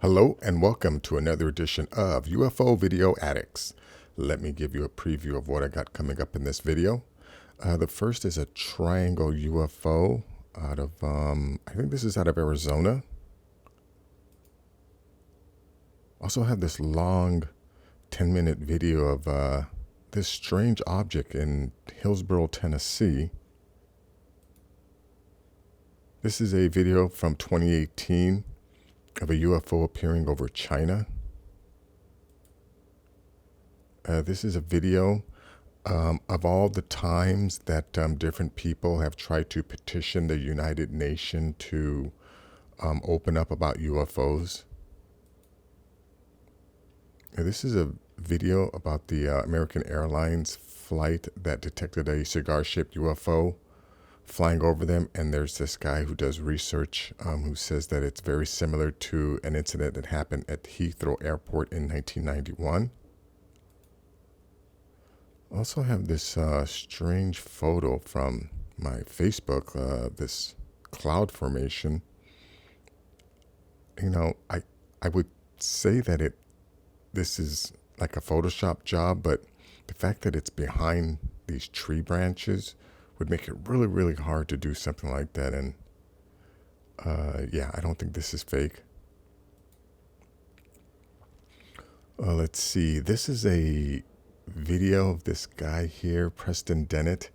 Hello and welcome to another edition of UFO Video Addicts. Let me give you a preview of what I got coming up in this video. The first is a triangle UFO out of, I think this is out of Arizona. Also have this long 10-minute video of this strange object in Hillsborough, Tennessee. This is a video from 2018 of a UFO appearing over China. This is a video of all the times that different people have tried to petition the United Nations to open up about UFOs. This is a video about the American Airlines flight that detected a cigar-shaped UFO flying over them, and there's this guy who does research who says that it's very similar to an incident that happened at Heathrow Airport in 1991. I also have this strange photo from my Facebook, this cloud formation. You know, I would say that this is like a Photoshop job, but the fact that it's behind these tree branches would make it really, really hard to do something like that. And yeah, I don't think this is fake. Let's see. This is a video of this guy here, Preston Dennett,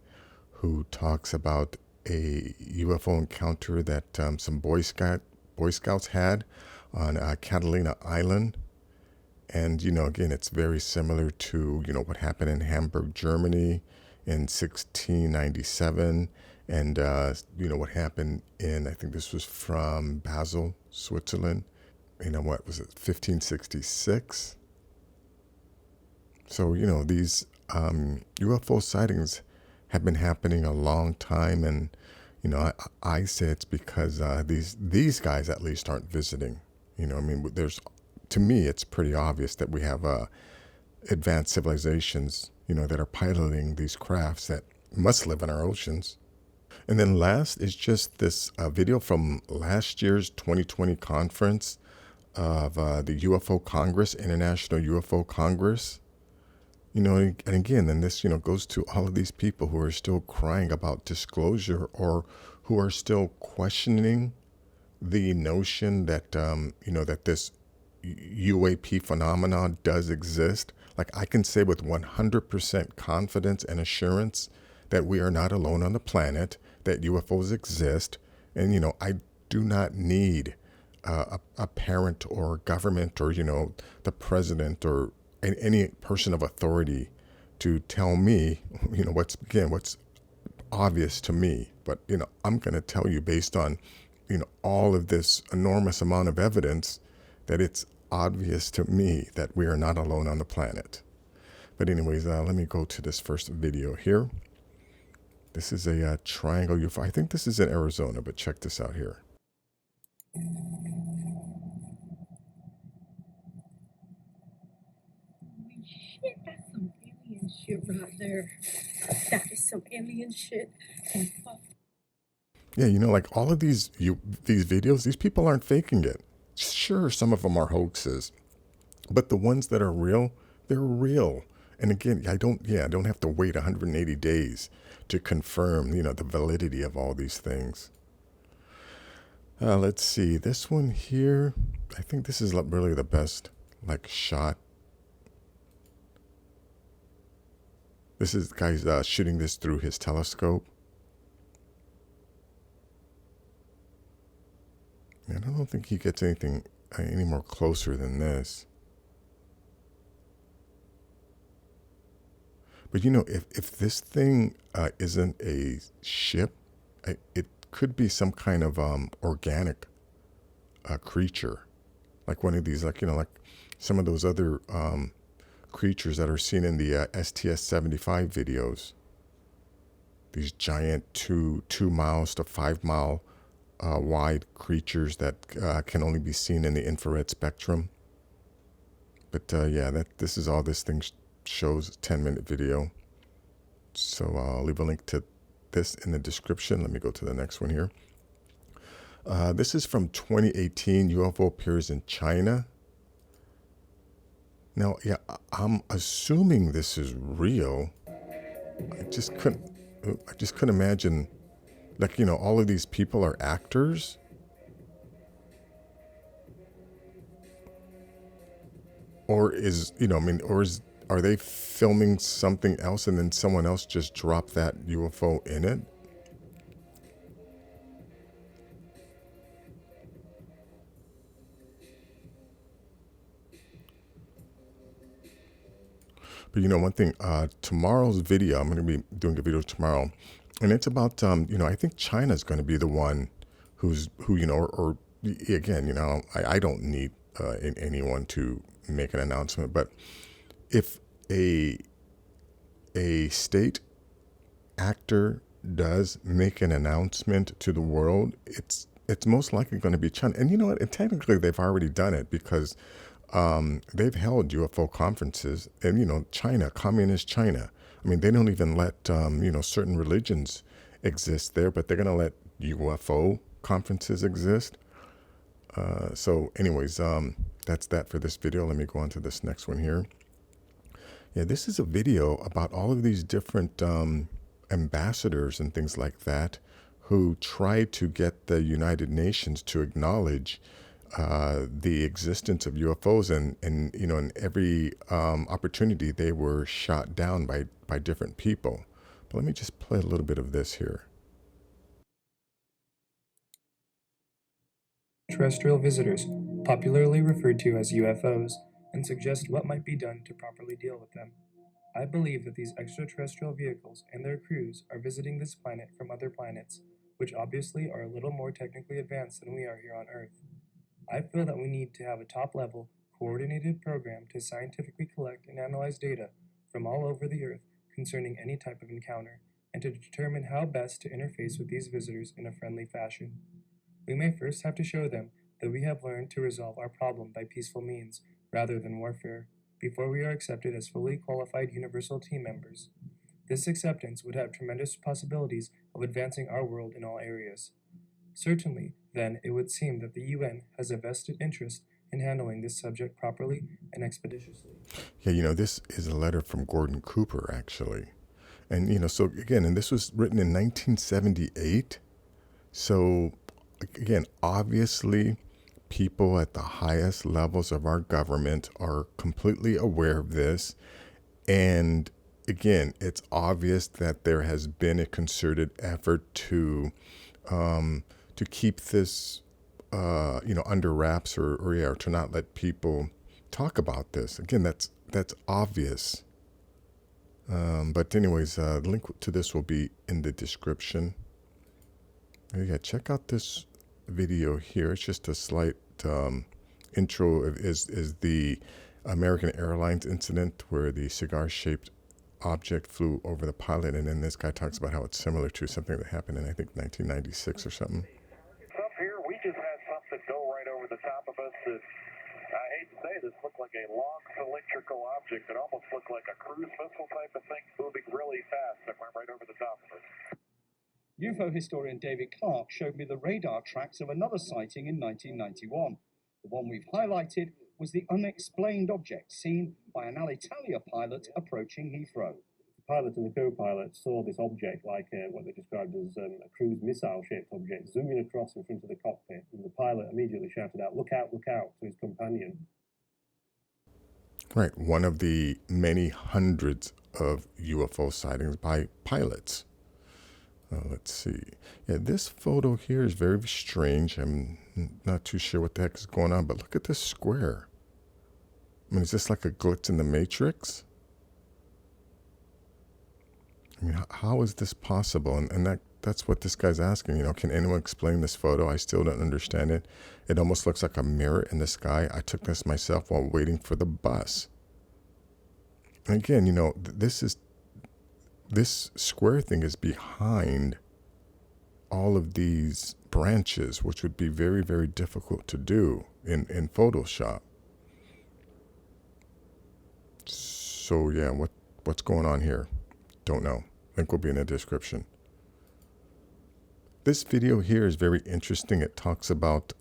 who talks about a UFO encounter that some Boy Scouts had on Catalina Island. And, you know, again, it's very similar to, you know, what happened in Hamburg, Germany in 1697, and you know what happened in, I think this was from Basel, Switzerland, you know, what was it, 1566. So, you know, these UFO sightings have been happening a long time, and, you know, I say it's because these guys at least aren't visiting. You know, I mean, to me, it's pretty obvious that we have advanced civilizations, you know, that are piloting these crafts that must live in our oceans. And then last is just this video from last year's 2020 conference of the UFO Congress, International UFO Congress. You know, and again, then this, you know, goes to all of these people who are still crying about disclosure, or who are still questioning the notion that, you know, that this UAP phenomenon does exist. Like, I can say with 100% confidence and assurance that we are not alone on the planet, that UFOs exist. And, you know, I do not need a parent or government or, you know, the president or any person of authority to tell me, you know, what's obvious to me. But, you know, I'm going to tell you based on, you know, all of this enormous amount of evidence that it's obvious to me that we are not alone on the planet. But anyways, let me go to this first video here. This is a triangle UFO. I think this is in Arizona, but check this out here. Holy shit, that's some alien shit right there. That is some alien shit. And fuck. Yeah, you know, like all of these videos, these people aren't faking it. Sure, some of them are hoaxes, but the ones that are real, they're real. And again, I don't have to wait 180 days to confirm, you know, the validity of all these things. Let's see, this one here, I think this is really the best, like, shot. This is the guy's shooting this through his telescope. And I don't think he gets anything any more closer than this. But, you know, if this thing isn't a ship, it could be some kind of organic creature, like one of these, like, you know, like some of those other creatures that are seen in the STS-75 videos. These giant 2 miles to 5 mile wide creatures that can only be seen in the infrared spectrum. But yeah, this is all this thing shows, a 10-minute video. So I'll leave a link to this in the description. Let me go to the next one here. This is from 2018. UFO appears in China. Now, yeah, I'm assuming this is real. I just couldn't. I just couldn't imagine, like, all of these people are actors, or is I mean, or is are they filming something else and then someone else just dropped that UFO in it? But one thing, tomorrow's video, I'm going to be doing a video tomorrow, and it's about, I think China's going to be the one who, or again, I don't need anyone to make an announcement, but if a state actor does make an announcement to the world, it's most likely going to be China. And you know what? And technically, they've already done it because they've held UFO conferences, and China, communist China. I mean, they don't even let certain religions exist there, but they're going to let UFO conferences exist. So, anyways, that's that for this video. Let me go on to this next one here. Yeah, this is a video about all of these different ambassadors and things like that who tried to get the United Nations to acknowledge the existence of UFOs, and in every opportunity they were shot down by different people. But let me just play a little bit of this here. Terrestrial visitors, popularly referred to as UFOs, and suggest what might be done to properly deal with them. I believe that these extraterrestrial vehicles and their crews are visiting this planet from other planets, which obviously are a little more technically advanced than we are here on Earth. I feel that we need to have a top-level, coordinated program to scientifically collect and analyze data from all over the Earth concerning any type of encounter, and to determine how best to interface with these visitors in a friendly fashion. We may first have to show them that we have learned to resolve our problem by peaceful means, rather than warfare, before we are accepted as fully qualified universal team members. This acceptance would have tremendous possibilities of advancing our world in all areas. Certainly, then, it would seem that the UN has a vested interest in handling this subject properly and expeditiously. Yeah, this is a letter from Gordon Cooper, actually. And, so again, and this was written in 1978. So, again, obviously, people at the highest levels of our government are completely aware of this. And again, it's obvious that there has been a concerted effort to keep this, under wraps, or to not let people talk about this. Again, that's obvious. But anyways, the link to this will be in the description. Yeah, check out this video here. It's just a slight intro. Is the American Airlines incident where the cigar-shaped object flew over the pilot, and then this guy talks about how it's similar to something that happened in, I think, 1996 or something. Up here, we just had something go right over the top of us that, I hate to say this, looked like a long cylindrical object that almost looked like a cruise missile type of thing moving really fast that went right over the top of us. UFO historian David Clark showed me the radar tracks of another sighting in 1991. The one we've highlighted was the unexplained object seen by an Alitalia pilot approaching Heathrow. The pilot and the co-pilot saw this object, like what they described as a cruise missile-shaped object, zooming across in front of the cockpit, and the pilot immediately shouted out, look out, to his companion. Right, one of the many hundreds of UFO sightings by pilots. Let's see. Yeah, this photo here is very strange. I'm not too sure what the heck is going on, but look at this square. I mean, is this like a glitch in the Matrix? I mean, how is this possible? And that's what this guy's asking. Can anyone explain this photo? I still don't understand it. It almost looks like a mirror in the sky. I took this myself while waiting for the bus. And again, this square thing is behind all of these branches, which would be very, very difficult to do in Photoshop. So yeah, what's going on here? Don't know. Link will be in the description. this video here is very interesting. It talks about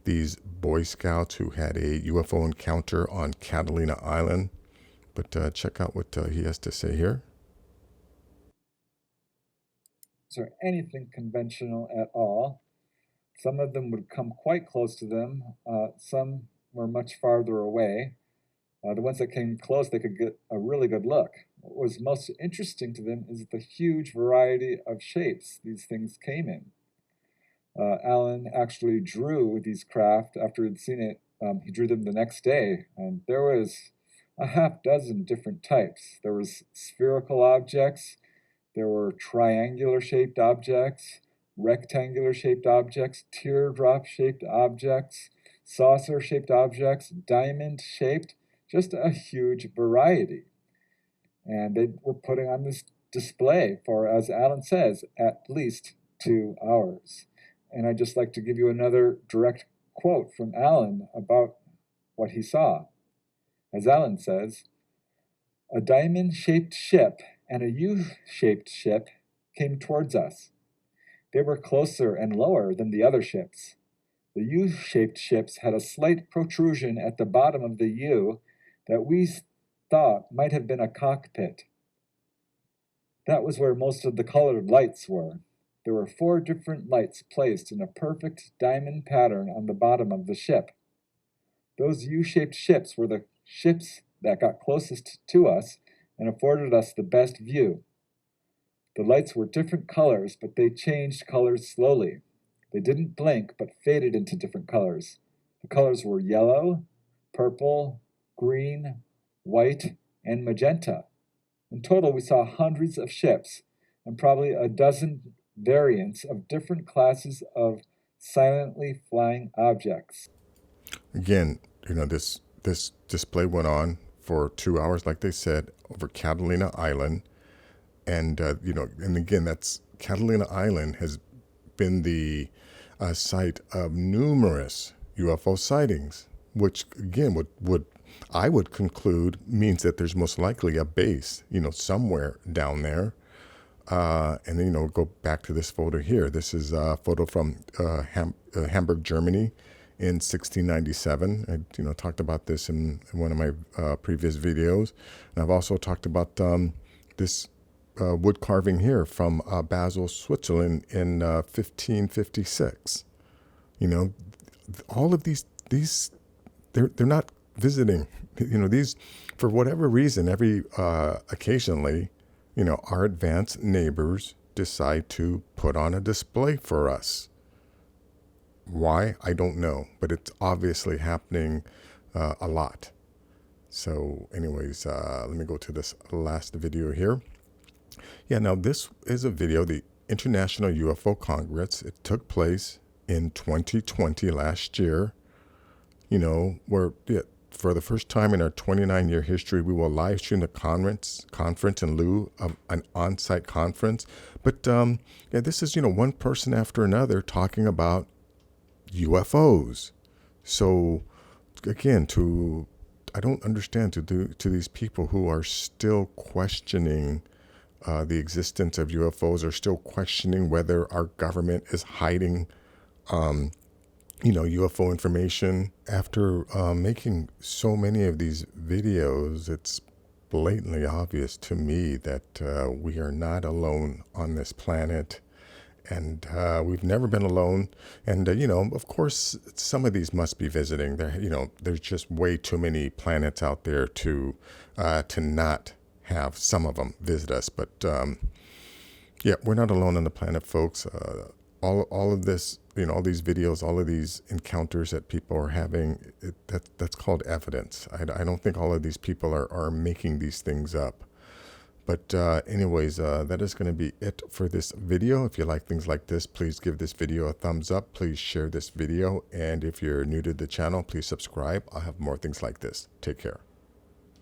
these Boy Scouts who had a UFO encounter on Catalina Island. But check out what he has to say here. Or anything conventional at all. Some of them would come quite close to them. Some were much farther away. The ones that came close, they could get a really good look. What was most interesting to them is the huge variety of shapes these things came in. Alan actually drew these craft after he'd seen it. He drew them the next day, and there was a half dozen different types. There was spherical objects, there were triangular-shaped objects, rectangular-shaped objects, teardrop-shaped objects, saucer-shaped objects, diamond-shaped, just a huge variety. And they were putting on this display for, as Alan says, at least 2 hours. And I'd just like to give you another direct quote from Alan about what he saw. As Alan says, "A diamond-shaped ship and a U-shaped ship came towards us. They were closer and lower than the other ships. The U-shaped ships had a slight protrusion at the bottom of the U that we thought might have been a cockpit. That was where most of the colored lights were. There were 4 different lights placed in a perfect diamond pattern on the bottom of the ship. Those U-shaped ships were the ships that got closest to us and afforded us the best view. The lights were different colors, but they changed colors slowly. They didn't blink, but faded into different colors. The colors were yellow, purple, green, white, and magenta. In total, we saw hundreds of ships and probably a dozen variants of different classes of silently flying objects." Again, this display went on for 2 hours, like they said, over Catalina Island. And, and again, that's Catalina Island has been the site of numerous UFO sightings, which, again, I would conclude means that there's most likely a base, somewhere down there. And then, go back to this photo here. This is a photo from Hamburg, Germany in 1697. I, talked about this in one of my previous videos. And I've also talked about this wood carving here from Basel, Switzerland in 1556. All of these they're not visiting. These, for whatever reason, occasionally, our advanced neighbors decide to put on a display for us. Why? I don't know, but it's obviously happening a lot. So anyways, let me go to this last video here. Yeah, now this is a video, the International UFO Congress. It took place in 2020, last year. Where for the first time in our 29-year history, we will live stream the conference in lieu of an on-site conference. But this is, one person after another talking about UFOs. So again, I don't understand to these people who are still questioning the existence of UFOs, are still questioning whether our government is hiding UFO information. After making so many of these videos, it's blatantly obvious to me that we are not alone on this planet, and we've never been alone. And of course, some of these must be visiting. There's just way too many planets out there to not have some of them visit us. But we're not alone on the planet, folks. All of this, all these videos, all of these encounters that people are having, that's called evidence. I don't think all of these people are making these things up. But anyways, that is going to be it for this video. If you like things like this, please give this video a thumbs up. Please share this video. And if you're new to the channel, please subscribe. I'll have more things like this. Take care.